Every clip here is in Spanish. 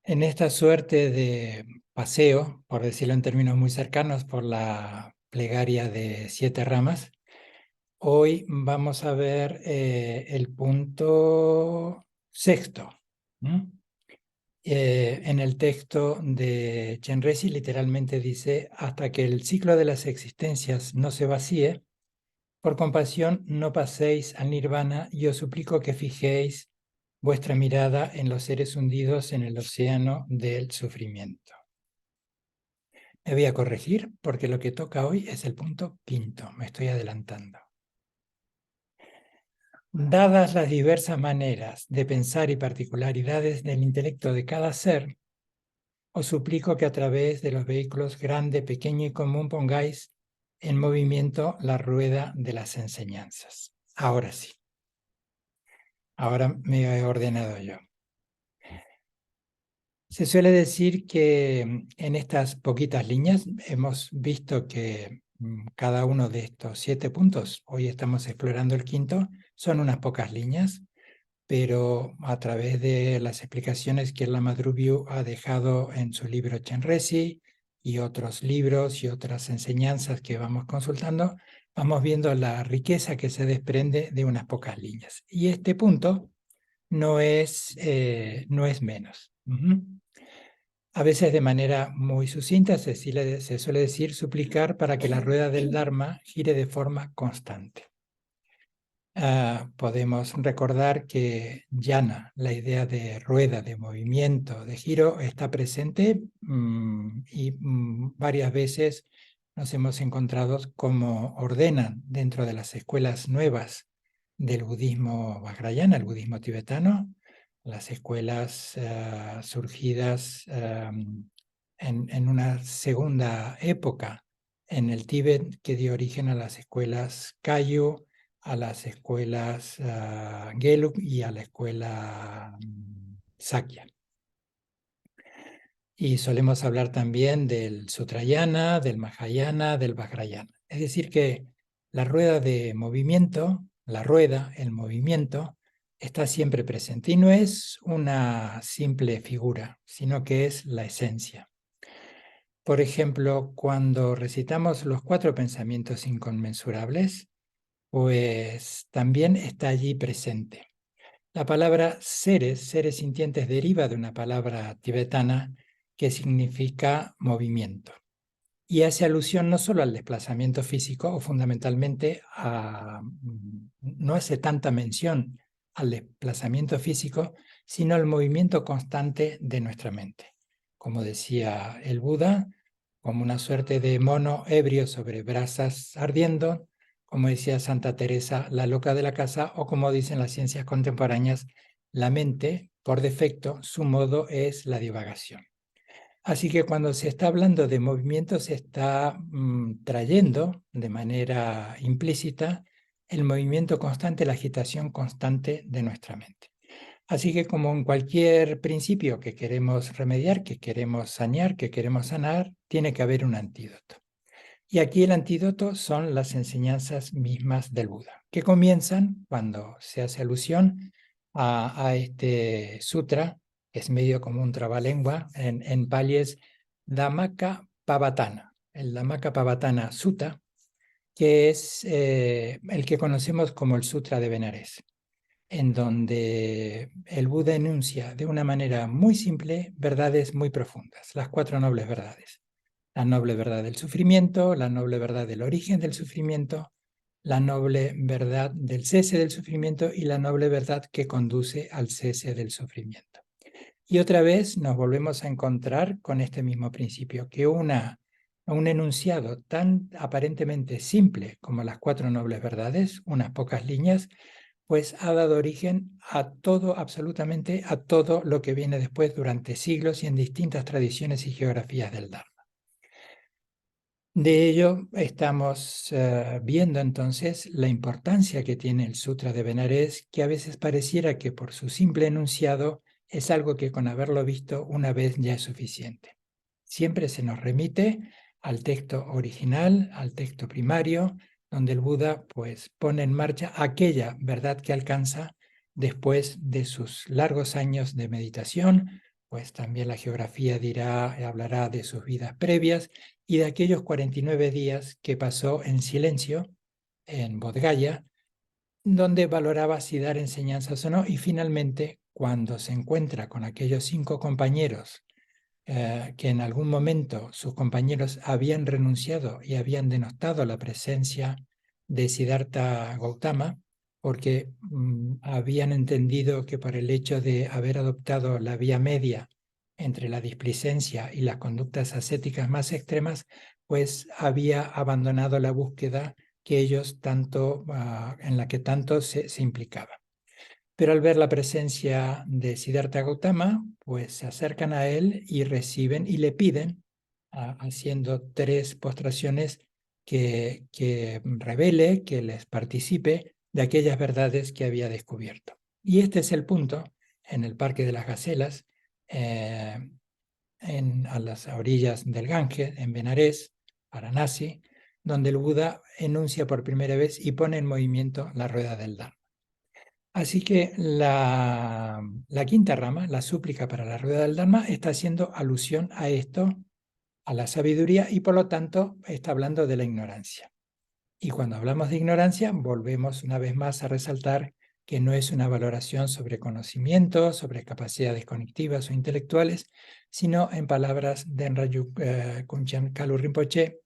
En esta suerte de paseo, por decirlo en términos muy cercanos, por la plegaria de 7 ramas, hoy vamos a ver el punto sexto. ¿Mm? En el texto de Chenrezig literalmente dice: hasta que el ciclo de las existencias no se vacíe, por compasión no paséis al nirvana, y os suplico que fijéis vuestra mirada en los seres hundidos en el océano del sufrimiento. Me voy a corregir porque lo que toca hoy es el punto quinto, me estoy adelantando. Dadas las diversas maneras de pensar y particularidades del intelecto de cada ser, os suplico que a través de los vehículos grande, pequeño y común pongáis en movimiento la rueda de las enseñanzas. Ahora sí, ahora me he ordenado yo. Se suele decir que en estas poquitas líneas hemos visto que cada uno de estos 7 puntos, hoy estamos explorando el quinto, son unas pocas líneas, pero a través de las explicaciones que Lama Drubyu ha dejado en su libro Chenrezig y otros libros y otras enseñanzas que vamos consultando, vamos viendo la riqueza que se desprende de unas pocas líneas. Y este punto no es menos. A veces de manera muy sucinta se suele decir suplicar para que la rueda del Dharma gire de forma constante. Podemos recordar que yana, la idea de rueda, de movimiento, de giro, está presente y varias veces nos hemos encontrado como ordenan dentro de las escuelas nuevas del budismo vajrayana, el budismo tibetano, las escuelas surgidas en una segunda época en el Tíbet que dio origen a las escuelas Kagyu, a las escuelas Gelug y a la escuela Sakya. Y solemos hablar también del Sutrayana, del Mahayana, del Vajrayana. Es decir que la rueda de movimiento, la rueda, el movimiento, está siempre presente y no es una simple figura, sino que es la esencia. Por ejemplo, cuando recitamos los 4 pensamientos inconmensurables, pues también está allí presente. La palabra seres, seres sintientes, deriva de una palabra tibetana que significa movimiento y hace alusión no solo al desplazamiento físico o fundamentalmente no hace tanta mención al desplazamiento físico, sino al movimiento constante de nuestra mente. Como decía el Buda, como una suerte de mono ebrio sobre brasas ardiendo, como decía Santa Teresa, la loca de la casa, o como dicen las ciencias contemporáneas, la mente, por defecto, su modo es la divagación. Así que cuando se está hablando de movimiento, se está trayendo de manera implícita el movimiento constante, la agitación constante de nuestra mente. Así que como en cualquier principio que queremos remediar, que queremos sanear, que queremos sanar, tiene que haber un antídoto. Y aquí el antídoto son las enseñanzas mismas del Buda, que comienzan cuando se hace alusión a este sutra, que es medio como un trabalengua, en pali es Dhammakapavatthana, el Dhammakapavatthana Sutta, que es el que conocemos como el Sutra de Benares, en donde el Buda enuncia de una manera muy simple verdades muy profundas, las 4 nobles verdades. La noble verdad del sufrimiento, la noble verdad del origen del sufrimiento, la noble verdad del cese del sufrimiento y la noble verdad que conduce al cese del sufrimiento. Y otra vez nos volvemos a encontrar con este mismo principio, que un enunciado tan aparentemente simple como las 4 nobles verdades, unas pocas líneas, pues ha dado origen a todo, absolutamente a todo lo que viene después durante siglos y en distintas tradiciones y geografías del Dharma. De ello estamos viendo entonces la importancia que tiene el Sutra de Benares, que a veces pareciera que por su simple enunciado es algo que con haberlo visto una vez ya es suficiente. Siempre se nos remite al texto original, al texto primario, donde el Buda pues pone en marcha aquella verdad que alcanza después de sus largos años de meditación pues también la geografía hablará de sus vidas previas y de aquellos 49 días que pasó en silencio en Bodh Gaya, donde valoraba si dar enseñanzas o no, y finalmente, cuando se encuentra con aquellos 5 compañeros que en algún momento sus compañeros habían renunciado y habían denostado la presencia de Siddhartha Gautama, porque habían entendido que por el hecho de haber adoptado la vía media entre la displicencia y las conductas ascéticas más extremas, pues había abandonado la búsqueda que ellos en la que tanto se implicaban. Pero al ver la presencia de Siddhartha Gautama, pues se acercan a él y reciben y le piden, haciendo 3 postraciones, que revele, que les participe de aquellas verdades que había descubierto. Y este es el punto en el Parque de las Gacelas, a las orillas del Ganges, en Benarés, Varanasi, donde el Buda enuncia por primera vez y pone en movimiento la rueda del Dharma. Así que la quinta rama, la súplica para la rueda del Dharma, está haciendo alusión a esto, a la sabiduría, y por lo tanto está hablando de la ignorancia. Y cuando hablamos de ignorancia, volvemos una vez más a resaltar que no es una valoración sobre conocimiento, sobre capacidades cognitivas o intelectuales, sino, en palabras de Enrayu Kunchan Kalu Rinpoche,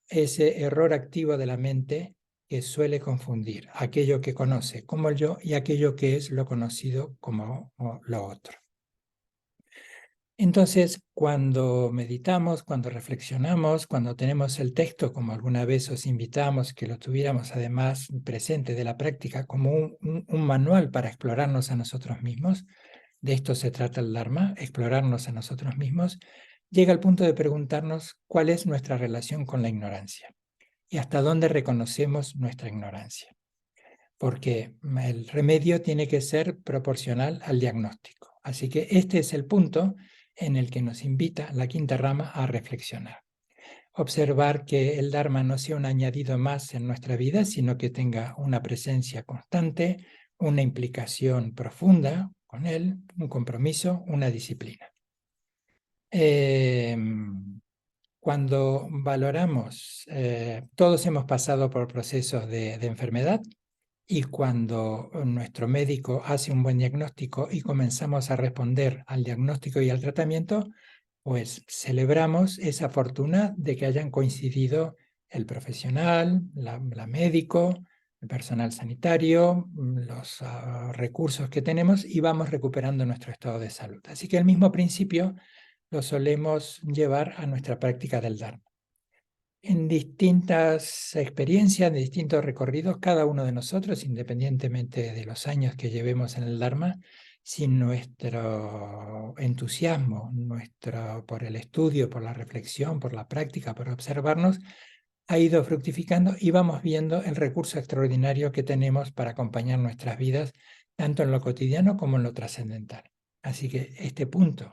ese error activo de la mente que suele confundir aquello que conoce como el yo y aquello que es lo conocido como lo otro. Entonces, cuando meditamos, cuando reflexionamos, cuando tenemos el texto, como alguna vez os invitamos que lo tuviéramos además presente de la práctica, como un manual para explorarnos a nosotros mismos, de esto se trata el Dharma, explorarnos a nosotros mismos, llega al punto de preguntarnos cuál es nuestra relación con la ignorancia y hasta dónde reconocemos nuestra ignorancia. Porque el remedio tiene que ser proporcional al diagnóstico. Así que este es el punto en el que nos invita la quinta rama a reflexionar. Observar que el Dharma no sea un añadido más en nuestra vida, sino que tenga una presencia constante, una implicación profunda con él, un compromiso, una disciplina. Cuando valoramos, todos hemos pasado por procesos de enfermedad, y cuando nuestro médico hace un buen diagnóstico y comenzamos a responder al diagnóstico y al tratamiento, pues celebramos esa fortuna de que hayan coincidido el profesional, la médico, el personal sanitario, los recursos que tenemos, y vamos recuperando nuestro estado de salud. Así que el mismo principio lo solemos llevar a nuestra práctica del Dharma. En distintas experiencias, en distintos recorridos, cada uno de nosotros, independientemente de los años que llevemos en el Dharma, sin nuestro entusiasmo, por el estudio, por la reflexión, por la práctica, por observarnos, ha ido fructificando y vamos viendo el recurso extraordinario que tenemos para acompañar nuestras vidas, tanto en lo cotidiano como en lo trascendental. Así que este punto,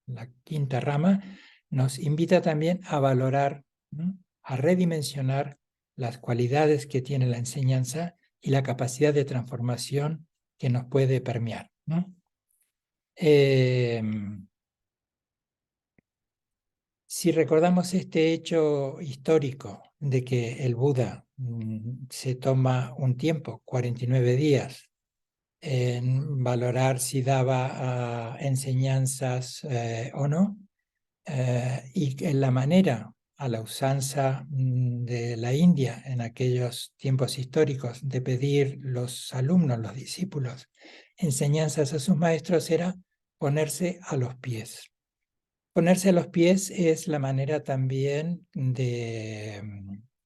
la quinta rama, nos invita también a valorar, ¿no?, a redimensionar las cualidades que tiene la enseñanza y la capacidad de transformación que nos puede permear, ¿no? Si recordamos este hecho histórico de que el Buda se toma un tiempo, 49 días, en valorar si daba enseñanzas o no, y en la manera, a la usanza de la India en aquellos tiempos históricos, de pedir los alumnos, los discípulos, enseñanzas a sus maestros, era ponerse a los pies. Ponerse a los pies es la manera también de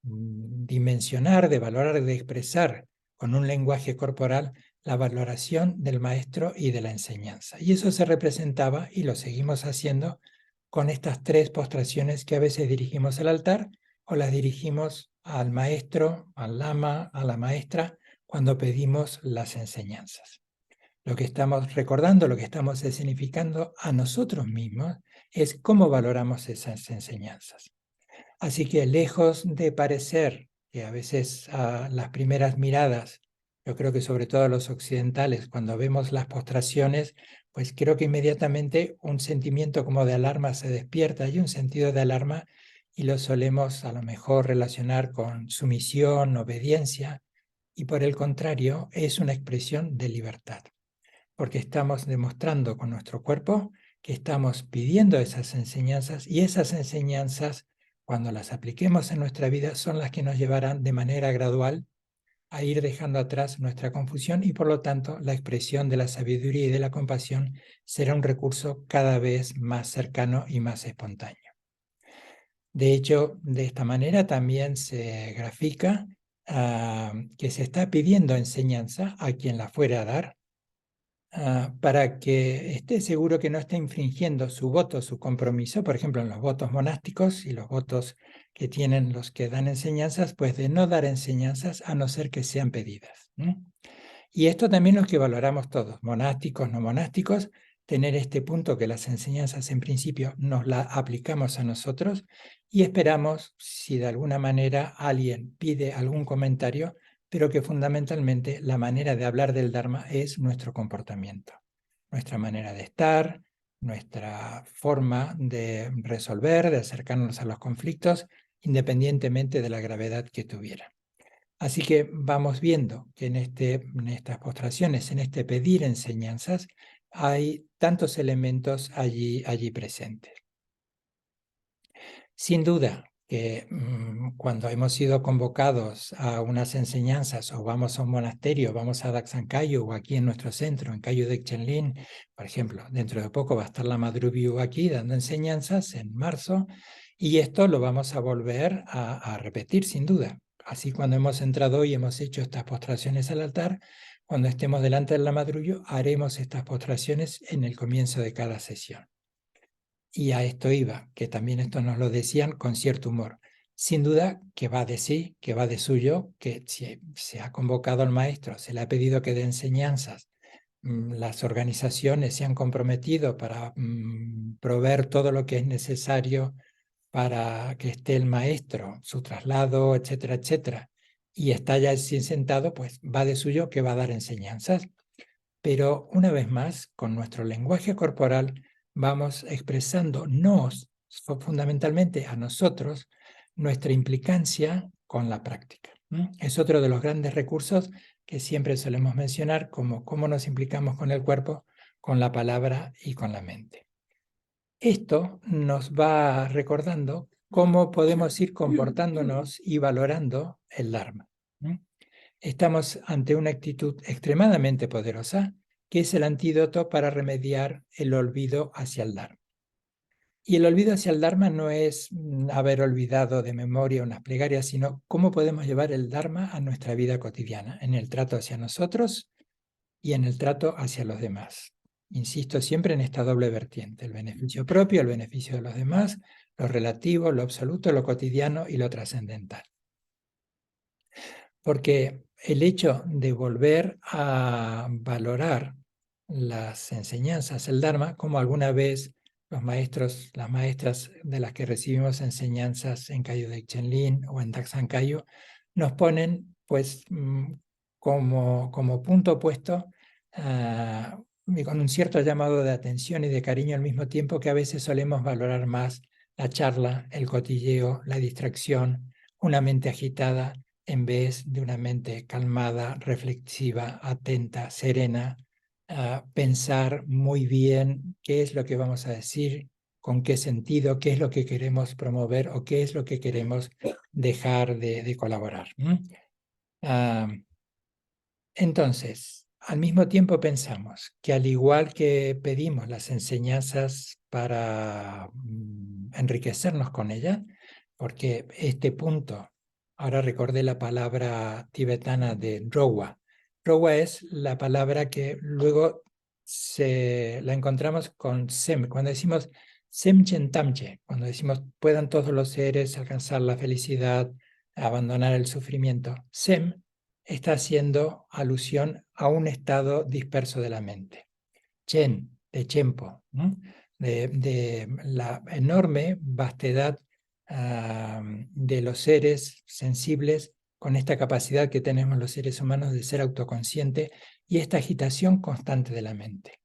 dimensionar, de valorar, de expresar con un lenguaje corporal la valoración del maestro y de la enseñanza. Y eso se representaba, y lo seguimos haciendo, con estas 3 postraciones que a veces dirigimos al altar o las dirigimos al maestro, al lama, a la maestra, cuando pedimos las enseñanzas. Lo que estamos recordando, lo que estamos significando a nosotros mismos, es cómo valoramos esas enseñanzas. Así que lejos de parecer que a veces a las primeras miradas Yo creo que sobre todo los occidentales, cuando vemos las postraciones, pues creo que inmediatamente un sentimiento como de alarma se despierta, hay un sentido de alarma y lo solemos a lo mejor relacionar con sumisión, obediencia, y por el contrario es una expresión de libertad, porque estamos demostrando con nuestro cuerpo que estamos pidiendo esas enseñanzas y esas enseñanzas, cuando las apliquemos en nuestra vida, son las que nos llevarán de manera gradual a ir dejando atrás nuestra confusión y por lo tanto la expresión de la sabiduría y de la compasión será un recurso cada vez más cercano y más espontáneo. De hecho, de esta manera también se grafica que se está pidiendo enseñanza a quien la fuera a dar, para que esté seguro que no está infringiendo su voto, su compromiso, por ejemplo, en los votos monásticos y los votos que tienen los que dan enseñanzas, pues de no dar enseñanzas a no ser que sean pedidas. Y esto también es lo que valoramos todos, monásticos, no monásticos, tener este punto que las enseñanzas en principio nos las aplicamos a nosotros y esperamos si de alguna manera alguien pide algún comentario, pero que fundamentalmente la manera de hablar del Dharma es nuestro comportamiento, nuestra manera de estar, nuestra forma de resolver, de acercarnos a los conflictos, independientemente de la gravedad que tuvieran. Así que vamos viendo que en estas postraciones, en este pedir enseñanzas, hay tantos elementos allí presentes. Sin duda que cuando hemos sido convocados a unas enseñanzas o vamos a un monasterio, vamos a Dakshan Kayyu o aquí en nuestro centro, en Kayyu Dekchen Lin, por ejemplo, dentro de poco va a estar la Madre Byu aquí dando enseñanzas en marzo y esto lo vamos a volver a repetir sin duda. Así cuando hemos entrado y hemos hecho estas postraciones al altar, cuando estemos delante de la Madre Byu, haremos estas postraciones en el comienzo de cada sesión. Y a esto iba, que también esto nos lo decían con cierto humor. Sin duda que va de sí, que va de suyo, que si se ha convocado al maestro, se le ha pedido que dé enseñanzas, las organizaciones se han comprometido para proveer todo lo que es necesario para que esté el maestro, su traslado, etcétera, etcétera, y está ya así sentado, pues va de suyo que va a dar enseñanzas. Pero una vez más, con nuestro lenguaje corporal, vamos expresándonos fundamentalmente a nosotros nuestra implicancia con la práctica. Es otro de los grandes recursos que siempre solemos mencionar, como cómo nos implicamos con el cuerpo, con la palabra y con la mente. Esto nos va recordando cómo podemos ir comportándonos y valorando el Dharma. Estamos ante una actitud extremadamente poderosa, que es el antídoto para remediar el olvido hacia el Dharma. Y el olvido hacia el Dharma no es haber olvidado de memoria unas plegarias, sino cómo podemos llevar el Dharma a nuestra vida cotidiana, en el trato hacia nosotros y en el trato hacia los demás. Insisto siempre en esta doble vertiente, el beneficio propio, el beneficio de los demás, lo relativo, lo absoluto, lo cotidiano y lo trascendental. Porque el hecho de volver a valorar las enseñanzas, el Dharma, como alguna vez los maestros, las maestras de las que recibimos enseñanzas en Kayyu Dekchen Lin o en Dakshan Kayyu, nos ponen pues como punto opuesto y con un cierto llamado de atención y de cariño al mismo tiempo, que a veces solemos valorar más la charla, el cotilleo, la distracción, una mente agitada, en vez de una mente calmada, reflexiva, atenta, serena, pensar muy bien qué es lo que vamos a decir, con qué sentido, qué es lo que queremos promover o qué es lo que queremos dejar de colaborar. Entonces, al mismo tiempo pensamos que al igual que pedimos las enseñanzas para enriquecernos con ellas, porque este punto, ahora recordé la palabra tibetana de Drowa. Drowa es la palabra que luego la encontramos con Sem. Cuando decimos Sem Chen Tamche, cuando decimos puedan todos los seres alcanzar la felicidad, abandonar el sufrimiento, Sem está haciendo alusión a un estado disperso de la mente. Chen, de Chenpo, de la enorme vastedad de los seres sensibles con esta capacidad que tenemos los seres humanos de ser autoconsciente y esta agitación constante de la mente.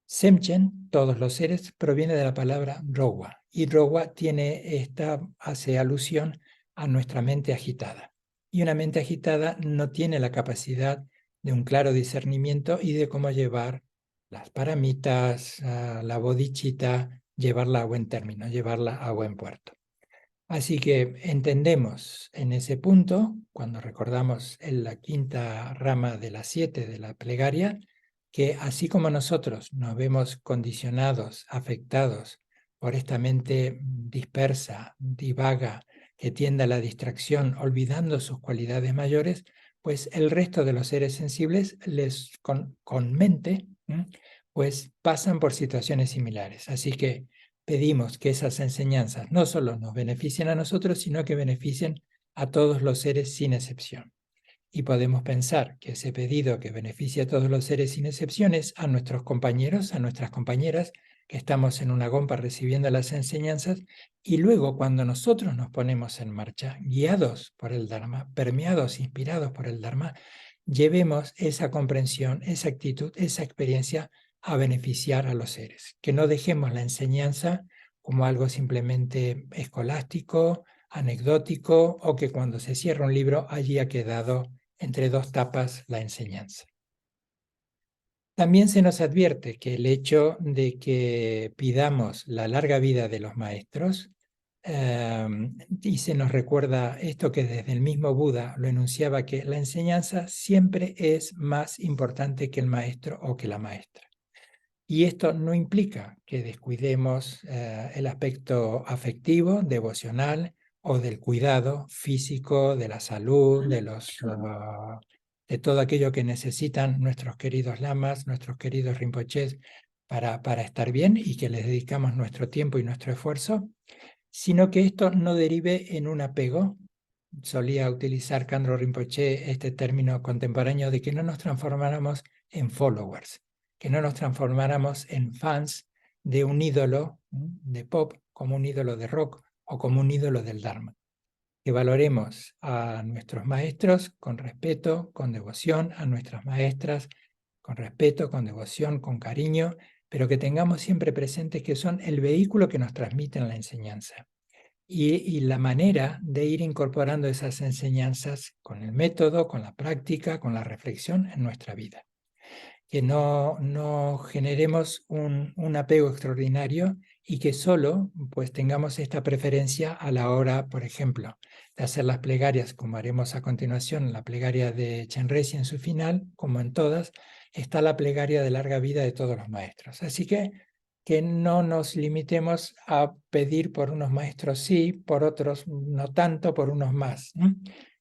Semchen, todos los seres, proviene de la palabra Rowa, y Rowa hace alusión a nuestra mente agitada. Y una mente agitada no tiene la capacidad de un claro discernimiento y de cómo llevar las paramitas, la bodhicitta, llevarla a buen término, llevarla a buen puerto. Así que entendemos en ese punto, cuando recordamos en la quinta rama de las 7 de la plegaria, que así como nosotros nos vemos condicionados, afectados por esta mente dispersa, divaga, que tiende a la distracción, olvidando sus cualidades mayores, pues el resto de los seres sensibles con mente, pues pasan por situaciones similares. Así que pedimos que esas enseñanzas no solo nos beneficien a nosotros, sino que beneficien a todos los seres sin excepción. Y podemos pensar que ese pedido que beneficia a todos los seres sin excepciones, a nuestros compañeros, a nuestras compañeras, que estamos en una gompa recibiendo las enseñanzas, y luego cuando nosotros nos ponemos en marcha, guiados por el Dharma, permeados, inspirados por el Dharma, llevemos esa comprensión, esa actitud, esa experiencia a beneficiar a los seres. Que no dejemos la enseñanza como algo simplemente escolástico, anecdótico, o que cuando se cierra un libro allí ha quedado entre dos tapas la enseñanza. También se nos advierte que el hecho de que pidamos la larga vida de los maestros, y se nos recuerda esto que desde el mismo Buda lo enunciaba, que la enseñanza siempre es más importante que el maestro o que la maestra. Y esto no implica que descuidemos el aspecto afectivo, devocional o del cuidado físico, de la salud, de todo aquello que necesitan nuestros queridos lamas, nuestros queridos rinpoches para estar bien y que les dedicamos nuestro tiempo y nuestro esfuerzo, sino que esto no derive en un apego. Solía utilizar Khandro Rinpoche este término contemporáneo de que no nos transformáramos en followers, que no nos transformáramos en fans de un ídolo de pop, como un ídolo de rock o como un ídolo del Dharma. Que valoremos a nuestros maestros con respeto, con devoción, a nuestras maestras con respeto, con devoción, con cariño, pero que tengamos siempre presentes que son el vehículo que nos transmiten la enseñanza. Y la manera de ir incorporando esas enseñanzas con el método, con la práctica, con la reflexión en nuestra vida. Que no generemos un apego extraordinario y que solo pues tengamos esta preferencia a la hora, por ejemplo, de hacer las plegarias, como haremos a continuación, la plegaria de Chenrezig en su final, como en todas, está la plegaria de larga vida de todos los maestros. Así que no nos limitemos a pedir por unos maestros sí, por otros no tanto, por unos más.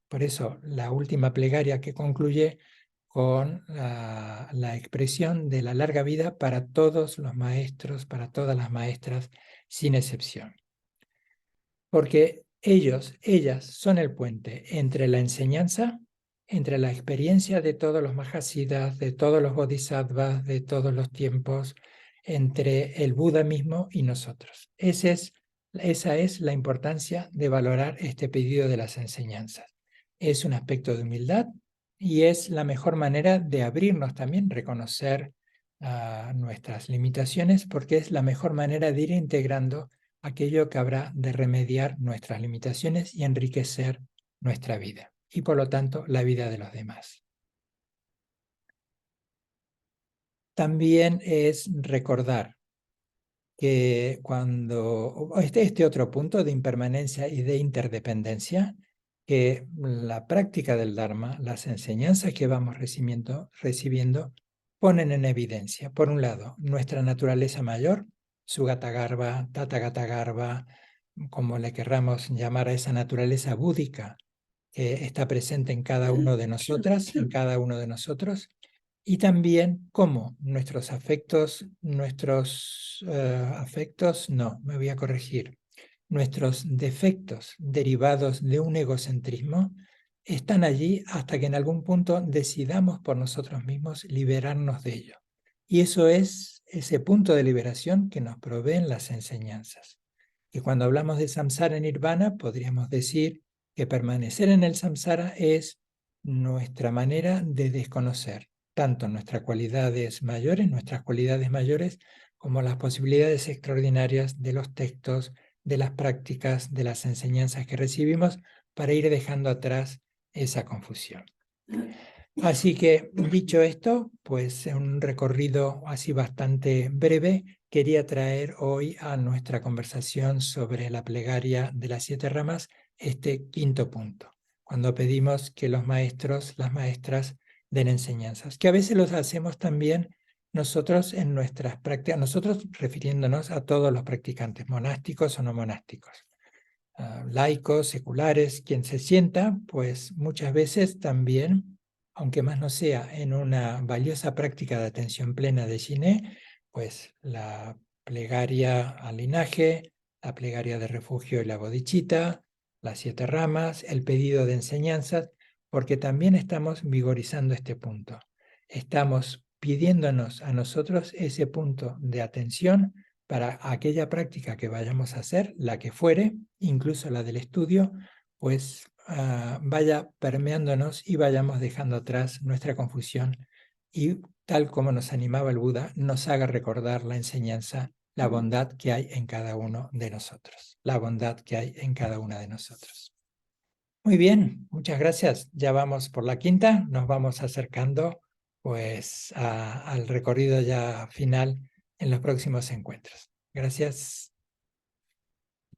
Por eso la última plegaria que concluye con la expresión de la larga vida para todos los maestros, para todas las maestras, sin excepción. Porque ellas son el puente entre la enseñanza, entre la experiencia de todos los Mahasiddhas, de todos los Bodhisattvas, de todos los tiempos, entre el Buda mismo y nosotros. Esa es la importancia de valorar este pedido de las enseñanzas. Es un aspecto de humildad y es la mejor manera de abrirnos también, reconocer nuestras limitaciones, porque es la mejor manera de ir integrando aquello que habrá de remediar nuestras limitaciones y enriquecer nuestra vida, y por lo tanto la vida de los demás. También es recordar que cuando este otro punto de impermanencia y de interdependencia, que la práctica del Dharma, las enseñanzas que vamos recibiendo ponen en evidencia, por un lado, nuestra naturaleza mayor, Sugata-garbha, Tathagata-garbha, como le querramos llamar a esa naturaleza búdica que está presente en cada uno de nosotras, en cada uno de nosotros, y también cómo nuestros afectos, nuestros defectos derivados de un egocentrismo están allí hasta que en algún punto decidamos por nosotros mismos liberarnos de ello. Y eso es ese punto de liberación que nos proveen las enseñanzas. Y cuando hablamos de samsara nirvana, podríamos decir que permanecer en el samsara es nuestra manera de desconocer tanto nuestras cualidades mayores, como las posibilidades extraordinarias de los textos, de las prácticas, de las enseñanzas que recibimos, para ir dejando atrás esa confusión. Así que, dicho esto, pues en un recorrido así bastante breve, quería traer hoy a nuestra conversación sobre la plegaria de las 7 ramas este quinto punto, cuando pedimos que los maestros, las maestras, den enseñanzas, que a veces los hacemos también nosotros en nuestras prácticas, nosotros refiriéndonos a todos los practicantes, monásticos o no monásticos. Laicos, seculares, quien se sienta, pues muchas veces también, aunque más no sea en una valiosa práctica de atención plena de Shiné, pues la plegaria al linaje, la plegaria de refugio y la bodhicitta, las 7 ramas, el pedido de enseñanzas, porque también estamos vigorizando este punto. Estamos pidiéndonos a nosotros ese punto de atención para aquella práctica que vayamos a hacer, la que fuere, incluso la del estudio, pues vaya permeándonos y vayamos dejando atrás nuestra confusión y, tal como nos animaba el Buda, nos haga recordar la enseñanza, la bondad que hay en cada uno de nosotros, la bondad que hay en cada una de nosotros. Muy bien, muchas gracias. Ya vamos por la quinta, nos vamos acercando pues al recorrido ya final en los próximos encuentros. Gracias.